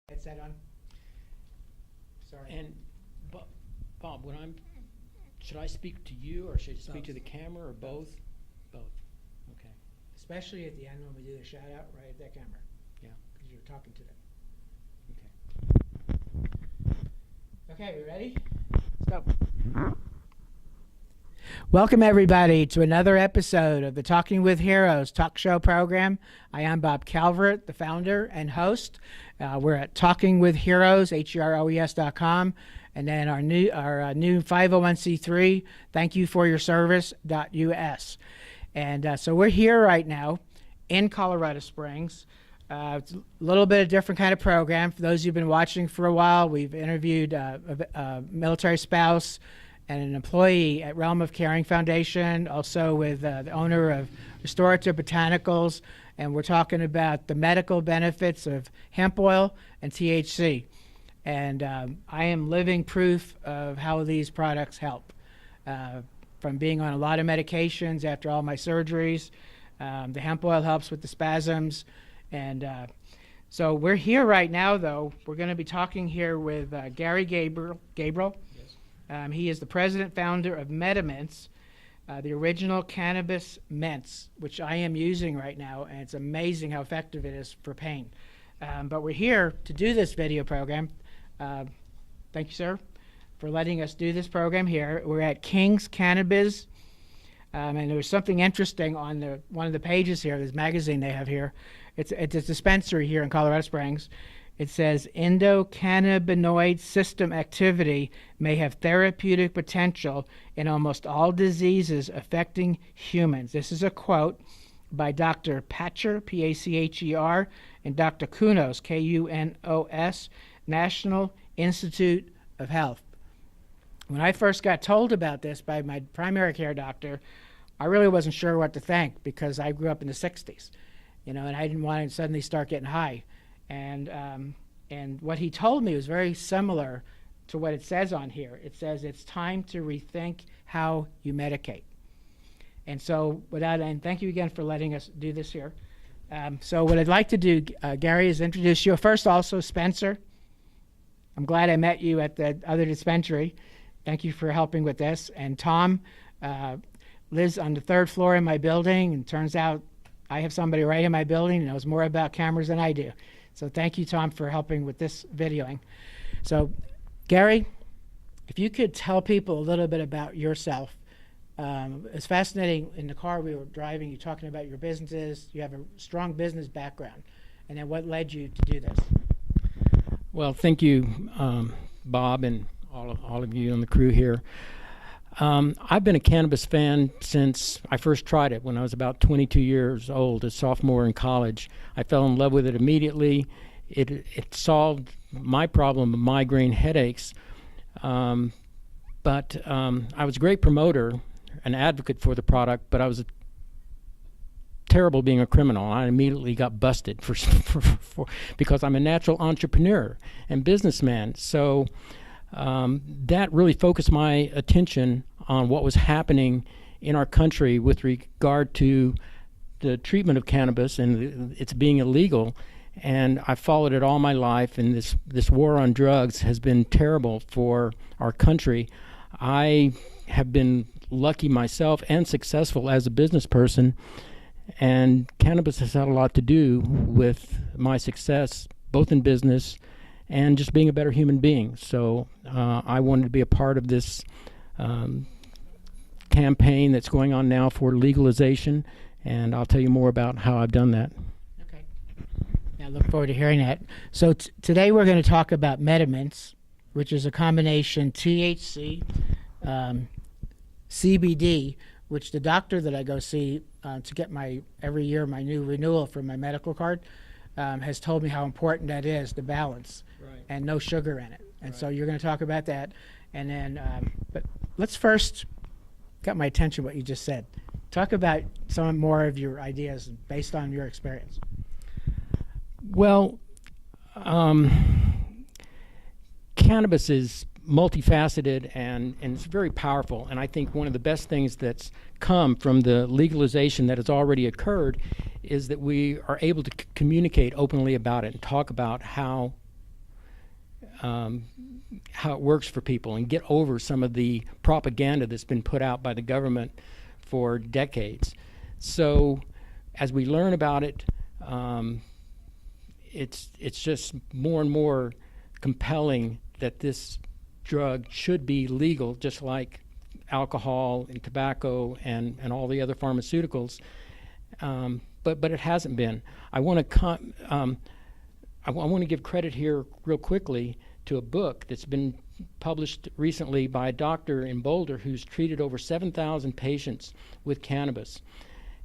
Headset on? Sorry. And Bob, should I speak to you or should I speak to the camera or both? Both. Okay. Especially at the end when we do the shout out, right at that camera. Yeah. Because you're talking to them. Okay. Okay, we ready? Let's go. Welcome everybody to another episode of the Talking with Heroes talk show program. I am Bob Calvert, the founder and host. We're at Talking with Heroes, HEROES.com, and then our new 501c3, thank you for your service.us. And so we're here right now in Colorado Springs. It's a little bit of different kind of program. For those who've been watching for a while, we've interviewed a military spouse and an employee at Realm of Caring Foundation, also with the owner of Restorative Botanicals, and we're talking about the medical benefits of hemp oil and THC. And I am living proof of how these products help. From being on a lot of medications after all my surgeries, the hemp oil helps with the spasms. And so we're here right now, though. We're going to be talking here with Gary Gabrel. Yes. He is the president founder of MediMints, the original cannabis mints, which I am using right now, and it's amazing how effective it is for pain. But we're here to do this video program. Thank you, sir, for letting us do this program here. We're at King's Cannabis, and there was something interesting on one of the pages here, this magazine they have here. It's a dispensary here in Colorado Springs. It says endocannabinoid system activity may have therapeutic potential in almost all diseases affecting humans. This is a quote by Dr. Pacher, P-A-C-H-E-R, and Dr. Kunos, K-U-N-O-S, National Institute of Health. When I first got told about this by my primary care doctor, I really wasn't sure what to think because I grew up in the 60s, and I didn't want to suddenly start getting high. And what he told me was very similar to what it says on here. It says it's time to rethink how you medicate. And so and thank you again for letting us do this here. So what I'd like to do, Gary, is introduce you. First, also, Spencer. I'm glad I met you at the other dispensary. Thank you for helping with this. And Tom lives on the third floor in my building, and turns out I have somebody right in my building who knows more about cameras than I do. So thank you, Tom, for helping with this videoing. So, Gary, if you could tell people a little bit about yourself. It's fascinating in the car we were driving, you talking about your businesses. You have a strong business background. And then what led you to do this? Well, thank you, Bob, and all of you on the crew here. I've been a cannabis fan since I first tried it when I was about 22 years old, a sophomore in college. I fell in love with it immediately. It solved my problem of migraine headaches. But I was a great promoter, an advocate for the product, but I was terrible being a criminal. I immediately got busted because I'm a natural entrepreneur and businessman. So that really focused my attention on what was happening in our country with regard to the treatment of cannabis and it's being illegal. And I followed it all my life, and this war on drugs has been terrible for our country. I have been lucky myself and successful as a business person, and cannabis has had a lot to do with my success, both in business and just being a better human being. So I wanted to be a part of this campaign that's going on now for legalization, and I'll tell you more about how I've done that. Okay. I look forward to hearing that. So today we're going to talk about MediMints, which is a combination THC, CBD, which the doctor that I go see to get every year my new renewal for my medical card has told me how important that is, the balance. Right. And no sugar in it. And Right. so you're going to talk about that. And then, but let's first, got my attention what you just said. Talk about some more of your ideas based on your experience. Well, cannabis is multifaceted and it's very powerful. And I think one of the best things that's come from the legalization that has already occurred is that we are able to communicate openly about it and talk about how how it works for people and get over some of the propaganda that's been put out by the government for decades. So as we learn about it, it's just more and more compelling that this drug should be legal, just like alcohol and tobacco and all the other pharmaceuticals. But it hasn't been. I want to give credit here real quickly to a book that's been published recently by a doctor in Boulder who's treated over 7,000 patients with cannabis.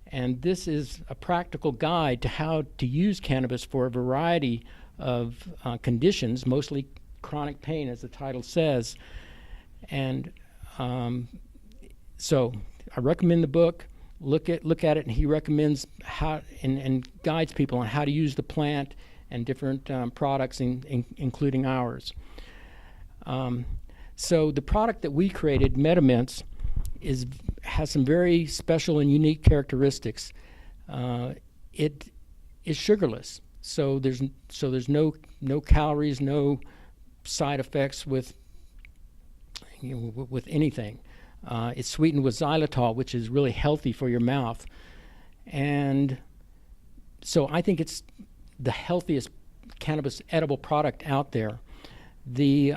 And this is a practical guide to how to use cannabis for a variety of conditions, mostly chronic pain, as the title says. And so I recommend the book. Look at it, and he recommends how and guides people on how to use the plant and different products, including ours. So the product that we created, MetaMints, has some very special and unique characteristics. It is sugarless, so there's no calories, no side effects with anything. It's sweetened with xylitol, which is really healthy for your mouth, and so I think it's the healthiest cannabis edible product out there. The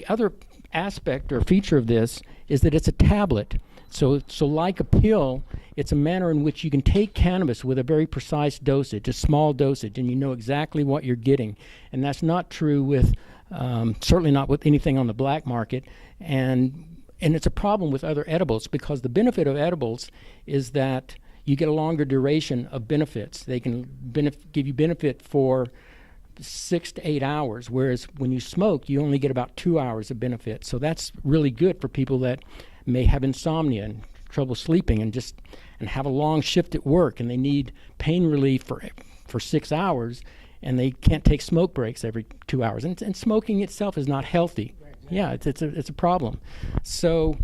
other aspect or feature of this is that it's a tablet. So like a pill, it's a manner in which you can take cannabis with a very precise dosage, a small dosage, and you know exactly what you're getting. And that's not true with, certainly not with anything on the black market. And it's a problem with other edibles, because the benefit of edibles is that you get a longer duration of benefits. They can give you benefit for 6 to 8 hours, whereas when you smoke, you only get about 2 hours of benefit. So that's really good for people that may have insomnia and trouble sleeping and have a long shift at work, and they need pain relief for 6 hours, and they can't take smoke breaks every 2 hours. And smoking itself is not healthy. Yeah, it's a problem. So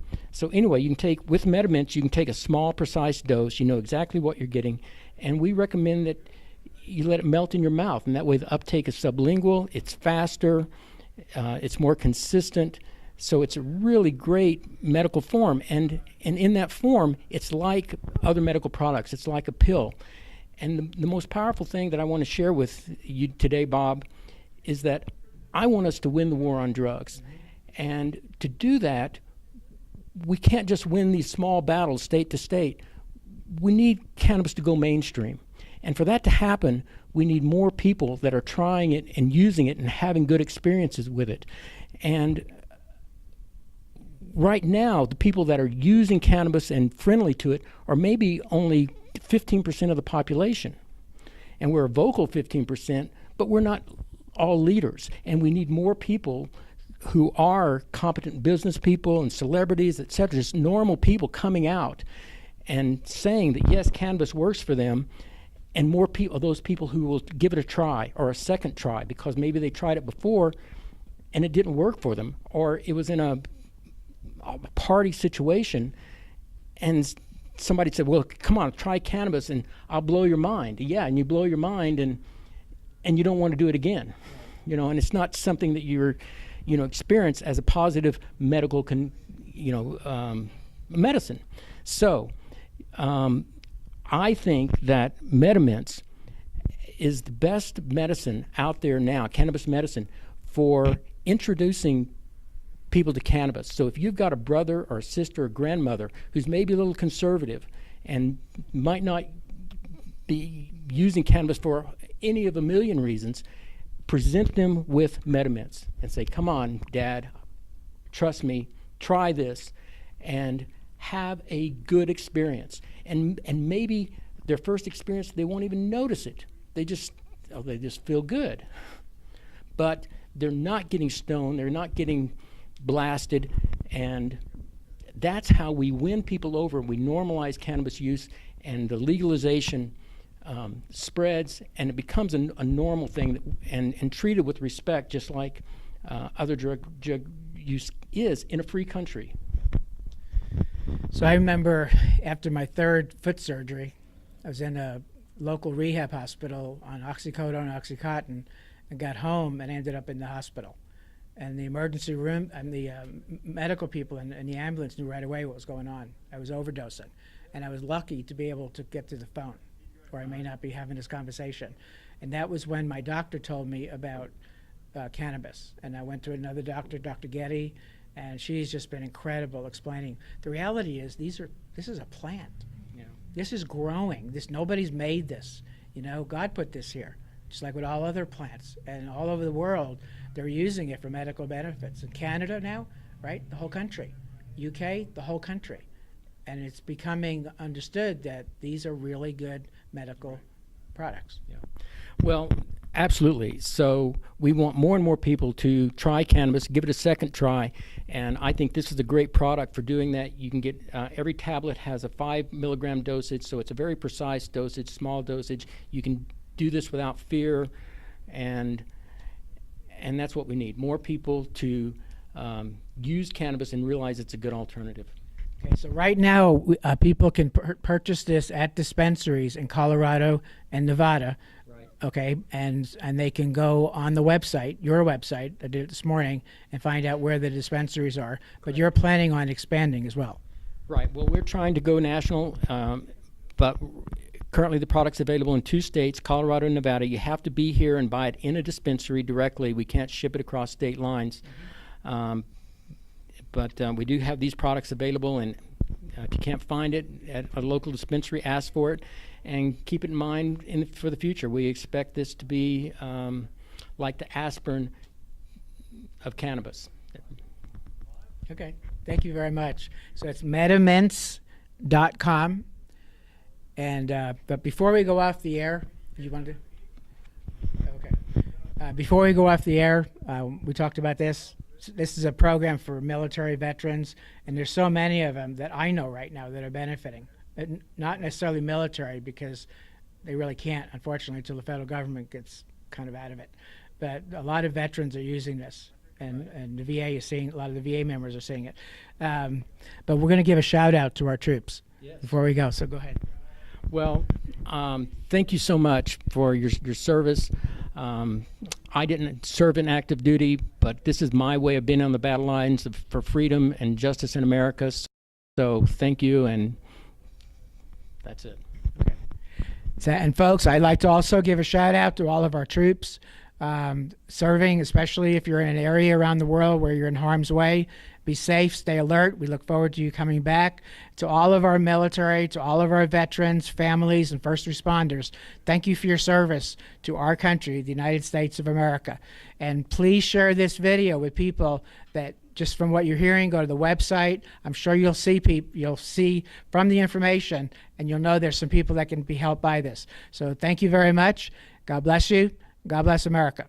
anyway, you can take, with MetaMints, you can take a small, precise dose. You know exactly what you're getting, and we recommend that you let it melt in your mouth, and that way the uptake is sublingual. It's faster, it's more consistent. So it's a really great medical form, and in that form, it's like other medical products. It's like a pill. And the most powerful thing that I want to share with you today, Bob, is that I want us to win the war on drugs. And to do that, we can't just win these small battles state to state. We need cannabis to go mainstream. And for that to happen, we need more people that are trying it and using it and having good experiences with it. And right now, the people that are using cannabis and friendly to it are maybe only 15% of the population. And we're a vocal 15%, but we're not all leaders. And we need more people who are competent business people and celebrities, et cetera, just normal people coming out and saying that, yes, cannabis works for them, and more people, those people who will give it a try or a second try because maybe they tried it before and it didn't work for them, or it was in a party situation and somebody said, well, come on, try cannabis and I'll blow your mind. Yeah, and you blow your mind and you don't want to do it again. And it's not something that you're experience as a positive medical medicine. So I think that MetaMints is the best medicine out there now, cannabis medicine, for introducing people to cannabis. So if you've got a brother or a sister or grandmother who's maybe a little conservative and might not be using cannabis for any of a million reasons, present them with MetaMints and say, come on, Dad, trust me, try this, and have a good experience. And maybe their first experience, they won't even notice it. They just feel good. But they're not getting stoned, they're not getting blasted, and that's how we win people over. We normalize cannabis use, and the legalization spreads, and it becomes a normal thing, and treated with respect, just like other drug use is in a free country. So I remember after my third foot surgery, I was in a local rehab hospital on oxycodone and Oxycontin, and got home and ended up in the hospital. And the emergency room and the medical people in the ambulance knew right away what was going on. I was overdosing. And I was lucky to be able to get to the phone, or I may not be having this conversation. And that was when my doctor told me about cannabis. And I went to another doctor, Dr. Getty, and she's just been incredible explaining. The reality is this is a plant. Yeah. This is growing. Nobody's made this. God put this here, just like with all other plants. And all over the world, they're using it for medical benefits. In Canada now, right, the whole country. UK, the whole country. And it's becoming understood that these are really good medical products. Yeah. Well, absolutely. So we want more and more people to try cannabis, give it a second try, and I think this is a great product for doing that. You can get every tablet has a 5 milligram dosage, so it's a very precise dosage, small dosage. You can do this without fear, and that's what we need. More people to use cannabis and realize it's a good alternative. Okay, so right now, people can purchase this at dispensaries in Colorado and Nevada. Right. Okay, and they can go on the website, your website, I did it this morning, and find out where the dispensaries are. But you're planning on expanding as well. Right. Well, we're trying to go national, but currently the product's available in 2 states, Colorado and Nevada. You have to be here and buy it in a dispensary directly. We can't ship it across state lines. But we do have these products available, and if you can't find it at a local dispensary, ask for it, and keep it in mind for the future. We expect this to be like the aspirin of cannabis. Okay, thank you very much. So it's metamints.com. And but before we go off the air, you want to? Okay. Before we go off the air, we talked about this. This is a program for military veterans, and there's so many of them that I know right now that are benefiting. Not necessarily military, because they really can't, unfortunately, until the federal government gets kind of out of it. But a lot of veterans are using this, and the VA is seeing, a lot of the VA members are seeing it. But we're going to give a shout out to our troops before we go, so go ahead. Well, thank you so much for your service. I didn't serve in active duty, but this is my way of being on the battle lines for freedom and justice in America. So thank you, and that's it. Okay. So, and folks, I'd like to also give a shout out to all of our troops serving, especially if you're in an area around the world where you're in harm's way. Be safe, stay alert. We look forward to you coming back. To all of our military, to all of our veterans, families, and first responders, thank you for your service to our country, the United States of America. And please share this video with people that, just from what you're hearing, go to the website. I'm sure you'll see from the information, and you'll know there's some people that can be helped by this. So thank you very much. God bless you. God bless America.